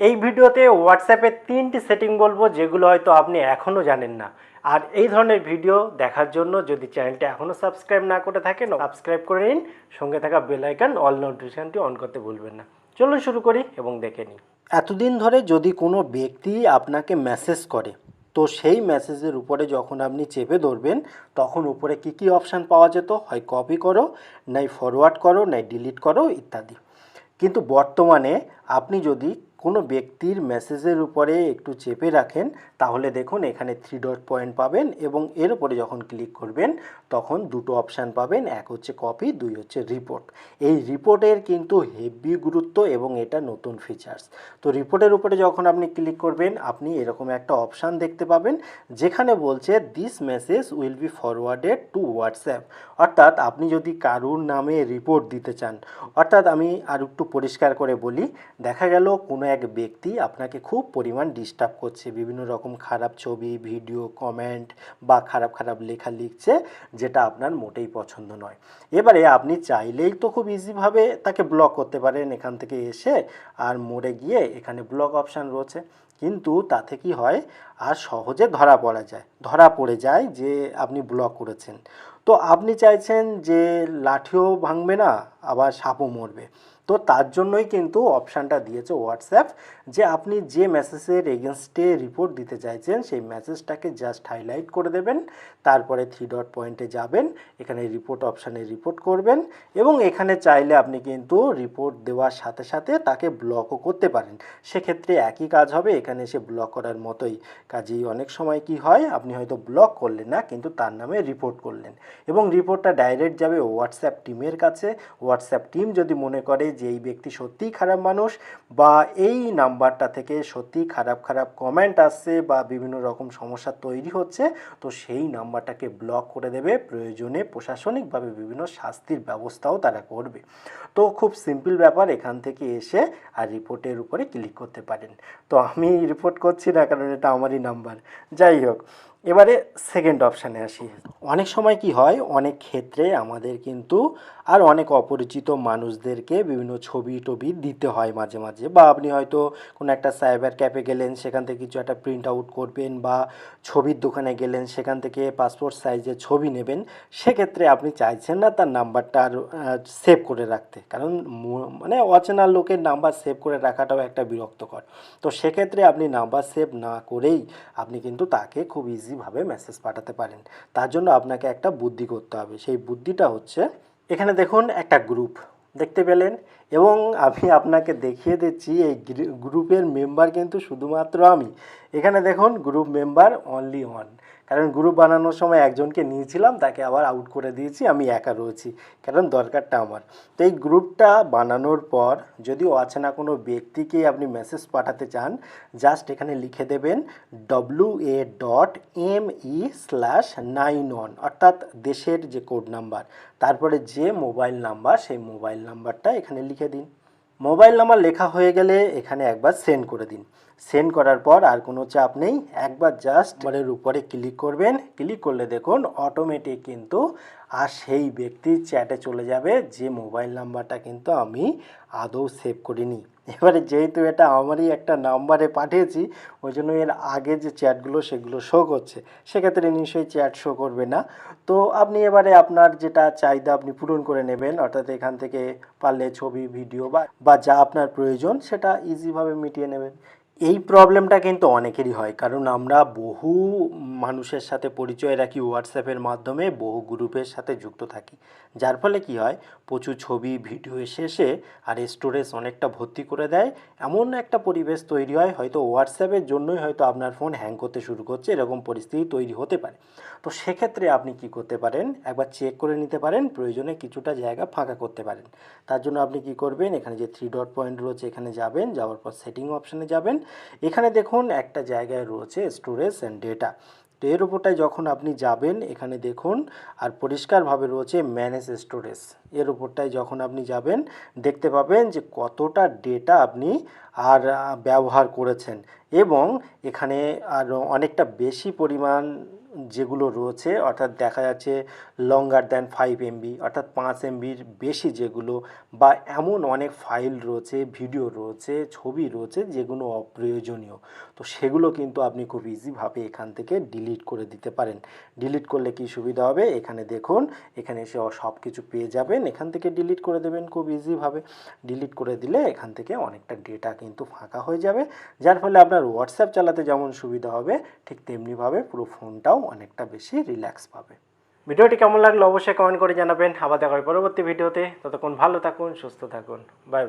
এই ভিডিওতে হোয়াটসঅ্যাপের 3টি সেটিং বলবো যেগুলো হয়তো আপনি এখনও জানেন না। আর এই ধরনের ভিডিও দেখার জন্য যদি চ্যানেলটি এখনও সাবস্ক্রাইব না করে থাকেন সাবস্ক্রাইব করে নিন, সঙ্গে থাকা বেল আইকন অল নোটিফিকেশনটি অন করতে ভুলবেন না। চলুন শুরু করি এবং দেখে নিই। এতদিন ধরে যদি কোনো ব্যক্তি আপনাকে মেসেজ করে, তো সেই মেসেজের উপরে যখন আপনি চেপে ধরবেন তখন উপরে কি কি অপশান পাওয়া যেত, হয় কপি করো, নাই ফরওয়ার্ড করো, নাই ডিলিট করো ইত্যাদি। কিন্তু বর্তমানে আপনি যদি কোনো ব্যক্তির মেসেজের উপরে একটু চেপে রাখেন তাহলে দেখুন এখানে 3 ডট পয়েন্ট পাবেন এবং এর উপরে যখন ক্লিক করবেন তখন দুটো অপশান পাবেন, এক হচ্ছে কপি, দুই হচ্ছে রিপোর্ট। এই রিপোর্টের কিন্তু হেভি গুরুত্ব এবং এটা নতুন ফিচার্স। তো রিপোর্টের উপরে যখন আপনি ক্লিক করবেন আপনি এরকম একটা অপশান দেখতে পাবেন যেখানে বলছে this message will be forwarded two WhatsApp. অর্থাৎ আপনি যদি কারুর নামে রিপোর্ট দিতে চান, অর্থাৎ আমি আর একটু পরিষ্কার করে বলি, দেখা গেল কোনো এক ব্যক্তি আপনাকে খুব পরিমাণ ডিস্টার্ব করছে, বিভিন্ন রকম খারাপ ছবি, ভিডিও, কমেন্ট বা খারাপ খারাপ লেখা লিখছে যেটা আপনার মোটেই পছন্দ নয়। এবারে আপনি চাইলেই তো খুব ইজিভাবে তাকে ব্লক করতে পারেন এখান থেকে এসে, আর মোড়ে গিয়ে এখানে ব্লক অপশান রয়েছে। কিন্তু তাতে কি হয়, আর সহজে ধরা পড়ে যায় যে আপনি ব্লক করেছেন। তো আপনি চাইছেন যে লাঠিও ভাঙবে না আবার সাপও মরবে, তো তার জন্যই কিন্তু অপশানটা দিয়েছে হোয়াটসঅ্যাপ যে আপনি যে মেসেজের এগেনস্টে রিপোর্ট দিতে চাইছেন সেই মেসেজটাকে জাস্ট হাইলাইট করে দেবেন, তারপরে 3 ডট পয়েন্টে যাবেন, এখানে রিপোর্ট অপশানে রিপোর্ট করবেন এবং এখানে চাইলে আপনি কিন্তু রিপোর্ট দেওয়ার সাথে সাথে তাকে ব্লকও করতে পারেন। সেক্ষেত্রে একই কাজ হবে, এখানে এসে ব্লক করার মতোই। কাজেই অনেক সময় কি হয়, আপনি হয়তো ব্লক করলেন না কিন্তু তার নামে রিপোর্ট করলেন এবং রিপোর্টটা ডাইরেক্ট যাবে হোয়াটসঅ্যাপ টিমের কাছে। হোয়াটসঅ্যাপ টিম যদি মনে করে যে এই ব্যক্তি সত্যিই খারাপ মানুষ বা এই নাম্বারটা থেকে সত্যিই খারাপ খারাপ কমেন্ট আসছে বা বিভিন্ন রকম সমস্যা তৈরি হচ্ছে, তো সেই নাম্বারটাকে ব্লক করে দেবে, প্রয়োজনে প্রশাসনিকভাবে বিভিন্ন শাস্তির ব্যবস্থাও তারা করবে। তো খুব সিম্পল ব্যাপার, এখান থেকে এসে আর রিপোর্টের উপরে ক্লিক করতে পারেন। তো আমি রিপোর্ট করছি না কারণ এটা আমারই নাম্বার। যাই হোক, এবারে সেকেন্ড অপশানে আসি। অনেক সময় কি হয়, অনেক ক্ষেত্রে আমাদের কিন্তু আর অনেক অপরিচিত মানুষদেরকে বিভিন্ন ছবি টবি দিতে হয় মাঝে মাঝে, বা আপনি হয়তো কোনো একটা সাইবার ক্যাফে গেলেন, সেখান থেকে কিছু একটা প্রিন্ট আউট করবেন, বা ছবির দোকানে গেলেন সেখান থেকে পাসপোর্ট সাইজের ছবি নেবেন। সেক্ষেত্রে আপনি চাইছেন না তার নাম্বারটা আর সেভ করে রাখতে, কারণ মানে অচেনা লোকের নাম্বার সেভ করে রাখাটাও একটা বিরক্তকর। তো সেক্ষেত্রে আপনি নাম্বার সেভ না করেই আপনি কিন্তু তাকে খুব ইজিভাবে মেসেজ পাঠাতে পারেন। তার জন্য আপনাকে একটা বুদ্ধি করতে হবে, সেই বুদ্ধিটা হচ্ছে এখানে দেখুন একটা গ্রুপ দেখতে পেলেন এবং আমি আপনাকে দেখিয়ে দিচ্ছি এই গ্রুপের মেম্বার কিন্তু শুধুমাত্র আমি। এখানে দেখুন গ্রুপ মেম্বার অনলি ওয়ান, কারণ গ্রুপ বানানোর সময় একজনকে নিয়েছিলাম, তাকে আবার আউট করে দিয়েছি, আমি একা রয়েছি কারণ দরকারটা আমার। তো এই গ্রুপটা বানানোর পর যদি অচেনা কোনো ব্যক্তিকে আপনি মেসেজ পাঠাতে চান, জাস্ট এখানে লিখে দেবেন WA.ME/91, অর্থাৎ দেশের যে কোড নাম্বার, তারপরে যে মোবাইল নাম্বার সেই মোবাইল নাম্বারটা এখানে লিখে দিন। মোবাইল নাম্বার লেখা হয়ে গেলে এখানে একবার সেন্ড করে দিন। সেন্ড করার পর আর কোনো চাপ নেই, একবার জাস্ট নাম্বারের উপরে ক্লিক করবেন। ক্লিক করলে দেখুন অটোমেটিক কিন্তু আর সেই ব্যক্তির চ্যাটে চলে যাবে যে মোবাইল নাম্বারটা কিন্তু আমি আদৌ সেভ করিনি। এবারে যেহেতু এটা আমারই একটা নাম্বারে পাঠিয়েছি, ওই জন্য এর আগে যে চ্যাটগুলো সেগুলো শো করছে, সেক্ষেত্রে নিশ্চয়ই চ্যাট শো করবে না। তো আপনি এবারে আপনার যেটা চাহিদা আপনি পূরণ করে নেবেন, অর্থাৎ এখান থেকে পারলে ছবি, ভিডিও বা যা আপনার প্রয়োজন সেটা ইজিভাবে মিটিয়ে নেবেন। এই প্রবলেমটা কিন্তু অনেকেরই হয়, কারণ আমরা বহু মানুষের সাথে পরিচয় রাখি হোয়াটসঅ্যাপের মাধ্যমে, বহু গ্রুপের সাথে যুক্ত থাকি, যার ফলে কি হয়, প্রচুর ছবি ভিডিও শেষে আর স্টোরেজ অনেকটা ভর্তি করে দেয়। এমন একটা পরিবেশ তৈরি হয়, হয়তো হোয়াটসঅ্যাপের জন্যই হয়তো আপনার ফোন হ্যাং করতে শুরু করছে, এরকম পরিস্থিতি তৈরি হতে পারে। তো সেক্ষেত্রে আপনি কি করতে পারেন, একবার চেক করে নিতে পারেন, প্রয়োজনে কিছুটা জায়গা ফাঁকা করতে পারেন। তার জন্য আপনি কি করবেন, এখানে যে 3 ডট পয়েন্ট রয়েছে এখানে যাবেন, যাওয়ার পর সেটিং অপশানে যাবেন। এখানে দেখুন একটা জায়গায় রয়েছে স্টোরেজ অ্যান্ড ডেটা, তো এর উপরটায় যখন আপনি যাবেন এখানে দেখুন আর পরিষ্কারভাবে রয়েছে ম্যানেজ স্টোরেজ। এর উপরটায় যখন আপনি যাবেন দেখতে পাবেন যে কতটা ডেটা আপনি আর ব্যবহার করেছেন, এবং এখানে আরও অনেকটা বেশি পরিমাণ যেগুলো রয়েছে, অর্থাৎ দেখা যাচ্ছে লঙ্গার দ্যান 5 MB, অর্থাৎ 5 MBর বেশি যেগুলো, বা এমন অনেক ফাইল রয়েছে, ভিডিও রয়েছে, ছবি রয়েছে যেগুলো অপ্রয়োজনীয়। তো সেগুলো কিন্তু আপনি খুব ইজিভাবে এখান থেকে ডিলিট করে দিতে পারেন। ডিলিট করলে কি সুবিধা হবে, এখানে দেখুন, এখানে এসে সব কিছু পেয়ে যাবেন, এখান থেকে ডিলিট করে দেবেন খুব ইজিভাবে। ডিলিট করে দিলে এখান থেকে অনেকটা ডেটা কিন্তু ফাঁকা হয়ে যাবে, যার ফলে আপনার হোয়াটসঅ্যাপ চালাতে যেমন সুবিধা হবে, ঠিক তেমনিভাবে পুরো ফোনটাও অনেকটা বেশি রিল্যাক্স পাবে। ভিডিওটি কেমন লাগলো অবশ্যই কমেন্ট করে জানাবেন। আবার দেখা হবে পরবর্তী ভিডিওতে। ততক্ষণ ভালো থাকুন, সুস্থ থাকুন, বাই বাই।